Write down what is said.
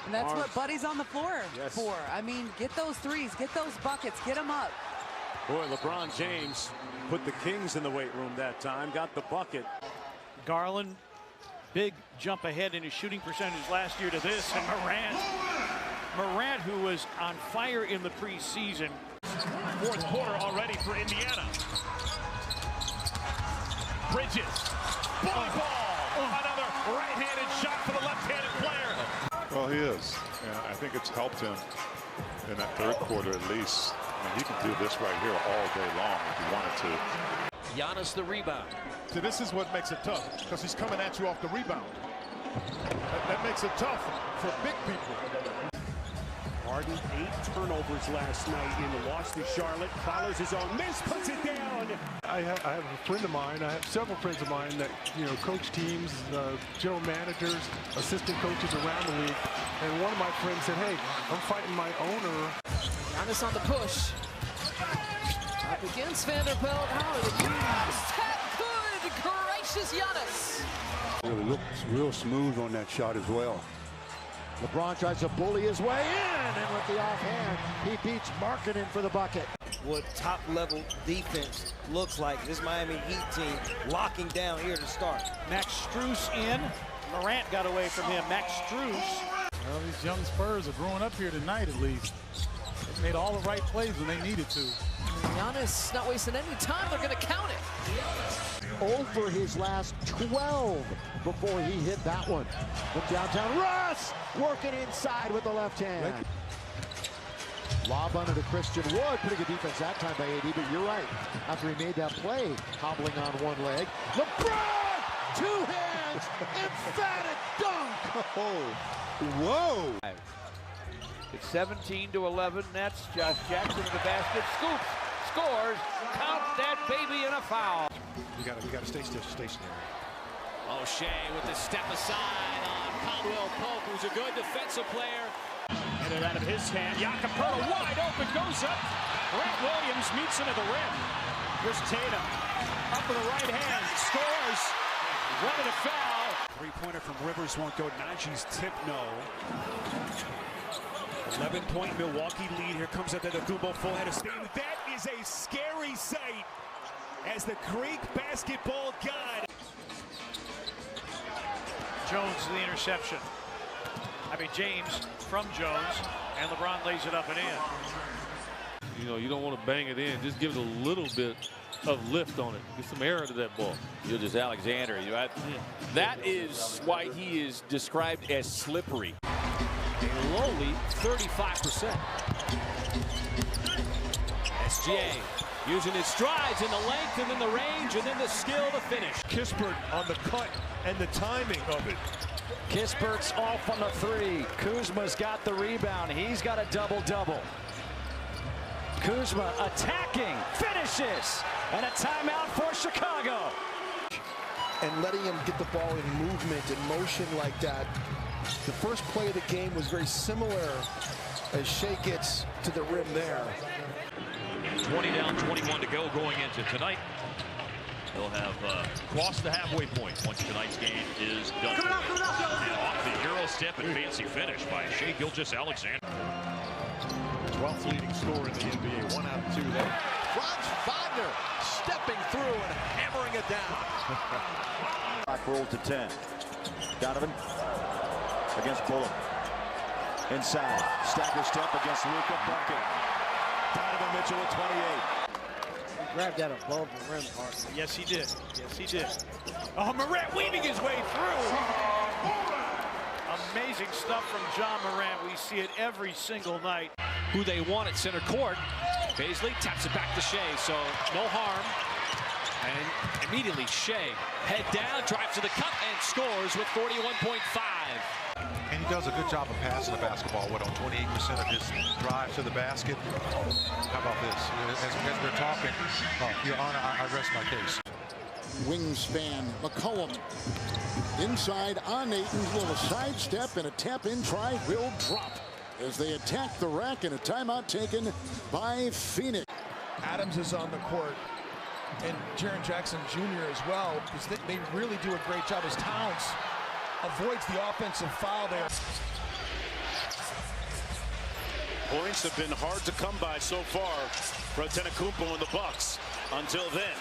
And that's what Buddy's on the floor for. I mean, get those threes, get those buckets, get them up. Boy, LeBron James put the Kings in the weight room that time, got the bucket. Garland, big jump ahead in his shooting percentage last year to this. And Morant, who was on fire in the preseason. Fourth quarter already for Indiana. Bridges, bully ball, another right-handed shot for the left-handed player. Well, he is, and I think it's helped him in that third quarter at least. I mean, he can do this right here all day long if he wanted to. Giannis the rebound. So this is what makes it tough, because he's coming at you off the rebound. That makes it tough for big people. Harden 8 turnovers last night in the loss to Charlotte. Follows his own miss, puts it down. I have a friend of mine. I have several friends of mine that coach teams, general managers, assistant coaches around the league. And one of my friends said, "Hey, I'm fighting my owner." Giannis on the push. Up against Vanderbilt. How are the good gracious Giannis. Really looks real smooth on that shot as well. LeBron tries to bully his way in, and with the offhand, he beats Markkanen for the bucket. What top-level defense looks like. This Miami Heat team locking down here to start. Max Strus in. Morant got away from him. Max Strus. Well, these young Spurs are growing up here tonight, at least. They made all the right plays when they needed to. Giannis not wasting any time. They're going to count it. Over his last 12 before he hit that one. From downtown, Russ working inside with the left hand. Lob under to Christian Wood. Pretty good defense that time by AD, but you're right. After he made that play, hobbling on one leg. LeBron! 2 hands! Emphatic dunk! Oh, whoa! It's 17-11. Nets. Josh Jackson in the basket. Scoops. Scores. Count that baby in a foul. We gotta stay stationary. O'Shea with the step aside on Caldwell Pope, who's a good defensive player. And it out of his hand. Jakob Poeltl wide open, goes up. Grant Williams meets him at the rim. Chris Tatum up with the right hand, scores. Running a foul. Three-pointer from Rivers won't go. Najee's tip, no. 11-point Milwaukee lead. Here comes Antetokounmpo, full head of steam. That is a scary sight as the Greek basketball god. Jones the interception. James from Jones, and LeBron lays it up and in. You don't want to bang it in. Just give it a little bit of lift on it. Get some air to that ball. Just Alexander. That is why he is described as slippery. A lowly 35%. SGA using his strides in the length and in the range and then the skill to finish. Kispert on the cut and the timing of it. Kispert's off on the 3. Kuzma's got the rebound. He's got a double-double. Kuzma attacking, finishes, and a timeout for Chicago. And letting him get the ball in movement and motion like that. The first play of the game was very similar as Shea gets to the rim there. 20 down, 21 to go going into tonight. They'll have crossed the halfway point once tonight's game is done. And off the Euro step and fancy finish by Shai Gilgeous-Alexander. 12th leading scorer in the NBA. 1 out of 2 there. Franz Wagner stepping through and hammering it down. Clock rolled to 10. Donovan against Bullock. Inside. Stagger step against Luka. Bucket. Donovan Mitchell with 28. Grabbed that above the rim, Hart. Yes, he did. Yes, he did. Oh, Morant weaving his way through. Amazing stuff from John Morant. We see it every single night. Who they want at center court. Baisley taps it back to Shea, so no harm. And immediately Shea, head down, drives to the cup, and scores with 41.5. And he does a good job of passing the basketball. On 28% of his drives to the basket. How about this? As we're talking, Your Honor, I rest my case. Wingspan, McCollum. Inside on Ayton's little sidestep and a tap-in try will drop as they attack the rack, and a timeout taken by Phoenix. Adams is on the court, and Jaren Jackson Jr. as well, because they really do a great job as Towns avoids the offensive foul there. Points have been hard to come by so far for Antetokounmpo and the Bucks until then.